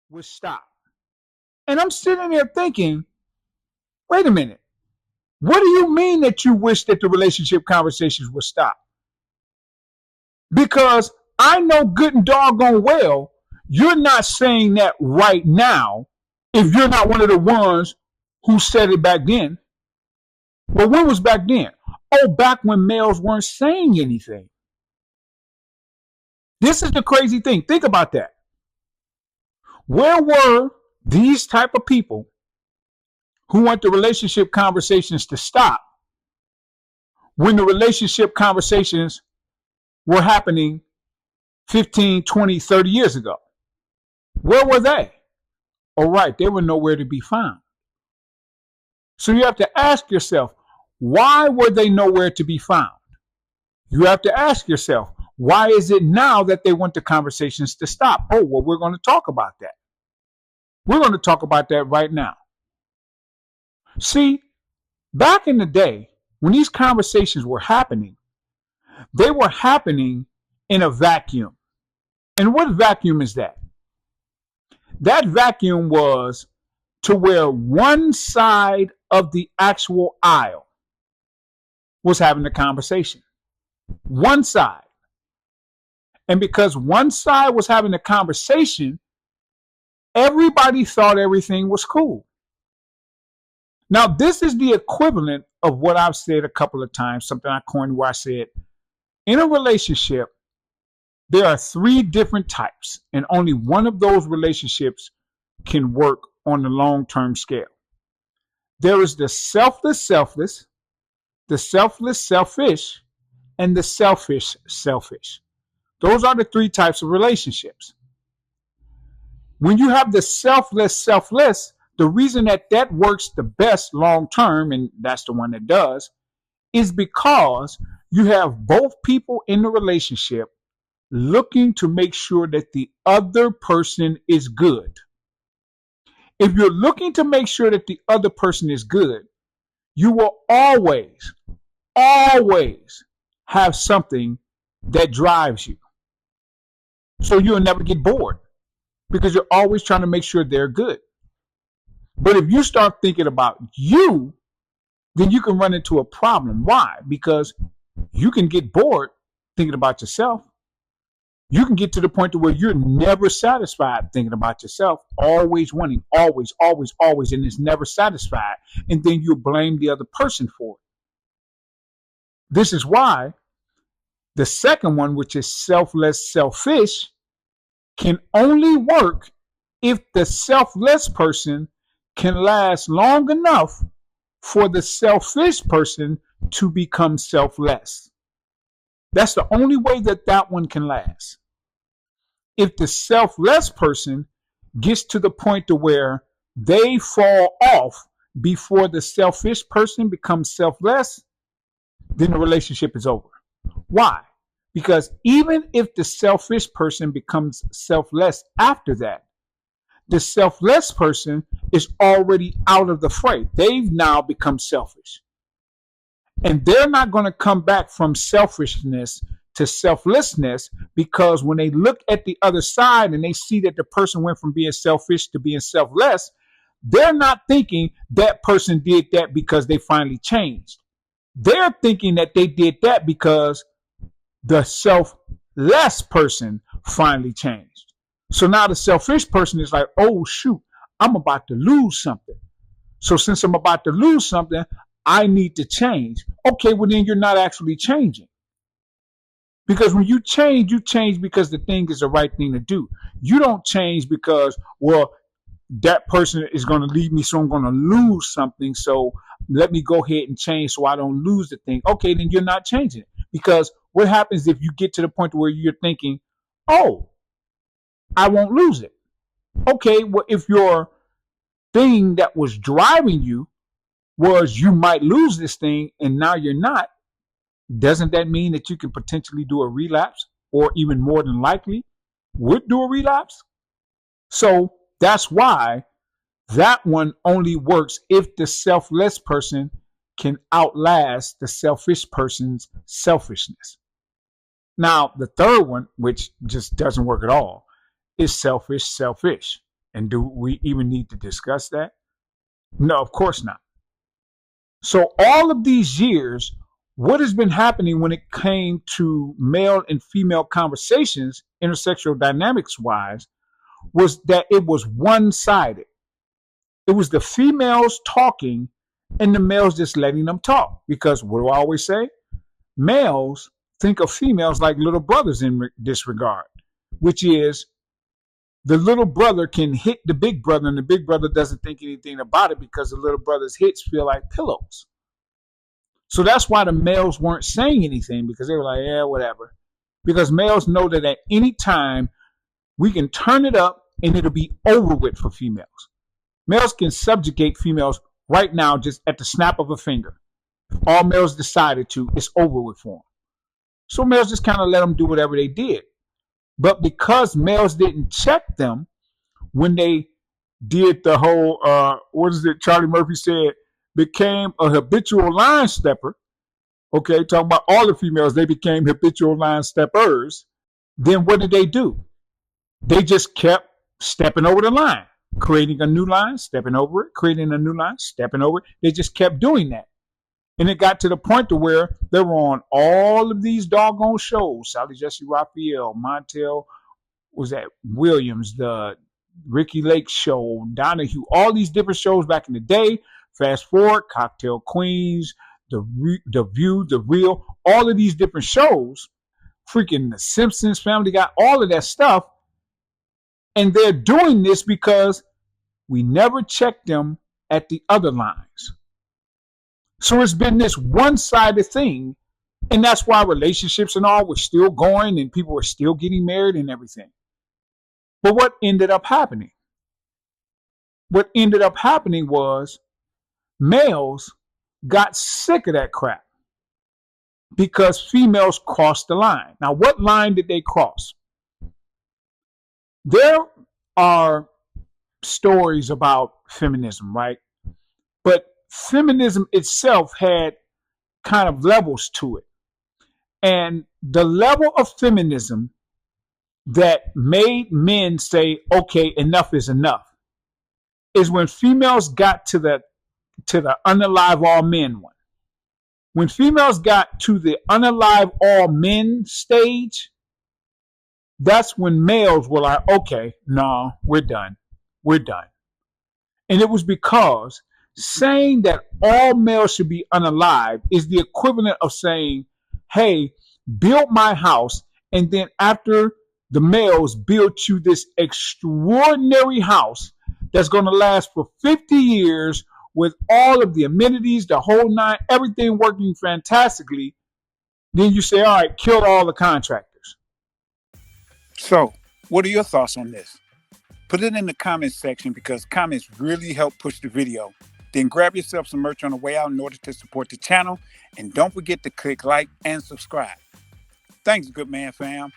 would stop. And I'm sitting there thinking, wait a minute. What do you mean that you wish that the relationship conversations would stop? Because I know good and doggone well you're not saying that right now if you're not one of the ones who said it back then. Well, when was back then? Oh, back when males weren't saying anything. This is the crazy thing. Think about that. Where were these type of people who want the relationship conversations to stop when the relationship conversations were happening 15, 20, 30 years ago? Where were they? All right, they were nowhere to be found. So you have to ask yourself, why were they nowhere to be found? You have to ask yourself, why is it now that they want the conversations to stop? Oh, well, we're going to talk about that. We're going to talk about that right now. See, back in the day, when these conversations were happening, they were happening in a vacuum. And what vacuum is that? That vacuum was to where one side of the actual aisle was having the conversation. One side. And because one side was having the conversation, everybody thought everything was cool. Now, this is the equivalent of what I've said a couple of times, something I coined where I said, in a relationship, there are 3 different types, and only one of those relationships can work on the long-term scale. There is the selfless, the selfless, selfish, and the selfish, selfish. Those are the 3 types of relationships. When you have the selfless, the reason that works the best long-term, and that's the one that does, is because you have both people in the relationship looking to make sure that the other person is good. If you're looking to make sure that the other person is good, you will always have something that drives you. So you'll never get bored because you're always trying to make sure they're good. But if you start thinking about you, then you can run into a problem. Why? Because you can get bored thinking about yourself. You can get to the point to where you're never satisfied thinking about yourself, always wanting, always, and it's never satisfied. And then you blame the other person for it. This is why the second one, which is selfless, selfish, can only work if the selfless person can last long enough for the selfish person to become selfless. That's the only way that one can last. If the selfless person gets to the point to where they fall off before the selfish person becomes selfless, then the relationship is over. Why? Because even if the selfish person becomes selfless after that, the selfless person is already out of the fray. They've now become selfish. And they're not going to come back from selfishness to selflessness, because when they look at the other side and they see that the person went from being selfish to being selfless, they're not thinking that person did that because they finally changed. They're thinking that they did that because the selfless person finally changed. So now the selfish person is like, oh, shoot, I'm about to lose something. So since I'm about to lose something, I need to change. Okay, well, then you're not actually changing. Because when you change because the thing is the right thing to do. You don't change because, well, that person is going to leave me, so I'm going to lose something. So let me go ahead and change so I don't lose the thing. Okay, then you're not changing it. Because what happens if you get to the point where you're thinking, oh, I won't lose it. Okay, well, if your thing that was driving you was you might lose this thing and now you're not, doesn't that mean that you can potentially do a relapse, or even more than likely would do a relapse? So that's why that one only works if the selfless person can outlast the selfish person's selfishness. Now, the third one, which just doesn't work at all, is selfish, selfish. And do we even need to discuss that? No, of course not. So all of these years, what has been happening when it came to male and female conversations, intersexual dynamics wise, was that it was one-sided. It was the females talking and the males just letting them talk. Because what do I always say? Males think of females like little brothers in this regard, which is the little brother can hit the big brother and the big brother doesn't think anything about it because the little brother's hits feel like pillows. So that's why the males weren't saying anything, because they were like, yeah, whatever. Because males know that at any time we can turn it up and it'll be over with for females. Males can subjugate females right now just at the snap of a finger. If all males decided to, it's over with for them. So males just kind of let them do whatever they did. But because males didn't check them when they did the whole, what is it, Charlie Murphy said, became a habitual line stepper, okay, talking about all the females, they became habitual line steppers, then what did they do? They just kept stepping over the line, creating a new line, stepping over it, creating a new line, stepping over it. They just kept doing that. And it got to the point to where they were on all of these doggone shows. Sally Jesse Raphael, Montel, was that Williams, the Ricky Lake Show, Donahue, all these different shows back in the day. Fast forward, Cocktail Queens, The View, The Real, all of these different shows, freaking The Simpsons, Family Guy, all of that stuff. And they're doing this because we never checked them at the other lines. So it's been this one-sided thing, and that's why relationships and all were still going and people were still getting married and everything. But what ended up happening? What ended up happening was males got sick of that crap because females crossed the line. Now, what line did they cross? There are stories about feminism, right? But feminism itself had kind of levels to it. And the level of feminism that made men say, okay, enough is enough, is when females got to the unalive all men one. When females got to the unalive all men stage, that's when males were like, okay, no, we're done. We're done. And it was because saying that all males should be unalive is the equivalent of saying, hey, build my house, and then after the males build you this extraordinary house that's going to last for 50 years with all of the amenities, the whole nine, everything working fantastically, then you say, all right, kill all the contractors. So, what are your thoughts on this? Put it in the comments section because comments really help push the video. Then grab yourself some merch on the way out in order to support the channel. And don't forget to click like and subscribe. Thanks, good man fam.